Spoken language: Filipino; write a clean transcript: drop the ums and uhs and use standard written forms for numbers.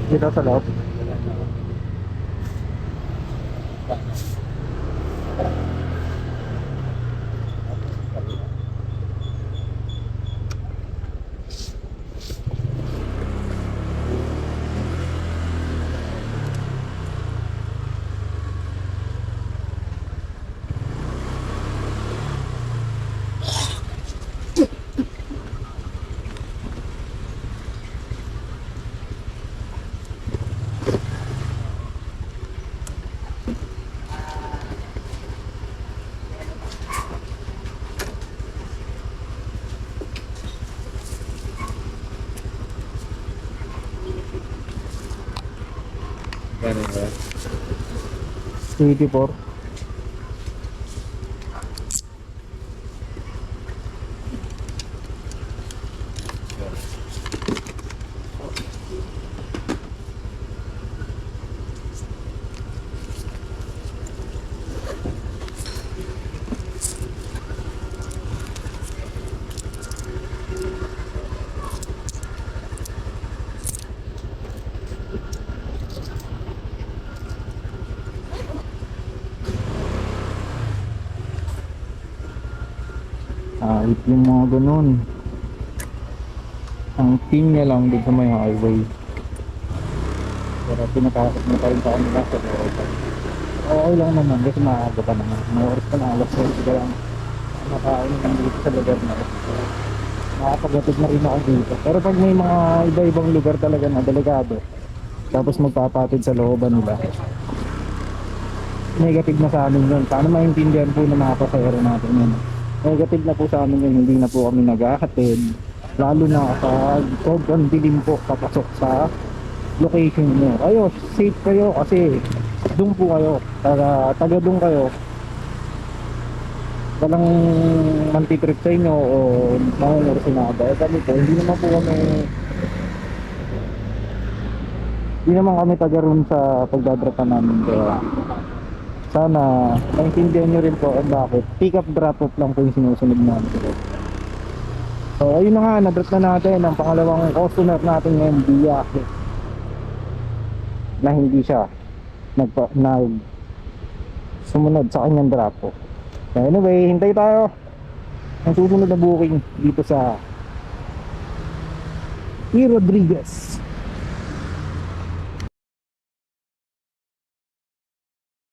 Dito sa loob. Ganun ba? 84. Yung mga ganun. Ang pin niya lang dito sa may highway. Pero pinatakot mo pa rin sa kanila sa loob. Okay lang naman kasi maaga pa naman. May oras pa na alas 12 ka lang nakain ng dito sa lugar na ito. Nakapaghatid na rin ako dito. Pero pag may mga iba-ibang lugar talaga na delikado, tapos magpapatid sa looban nila, negative na sa amin yun. Paano maintindihan po ng mga pasahero natin yun? Negative na po sa amin yun, hindi na po kami naghahatid. Lalo na kapag sobrang dilim po papasok sa location nyo. Kayo, safe kayo kasi doon po kayo. Taga doon kayo. Walang mantitrip sa inyo o mangunguro sinada. Eh kami po, hindi naman kami taga roon sa pagdadrapan namin. Kaya sana maintindihan nyo rin po kung bakit pick up drop off lang po yung sinusunod namin. So ayun na nga, na-drop na natin ang pangalawang customer natin ngayon, Biyahe, na hindi siya sumunod sa kanyang drop off. So anyway, hintay tayo ang susunod na booking dito sa E. Rodriguez.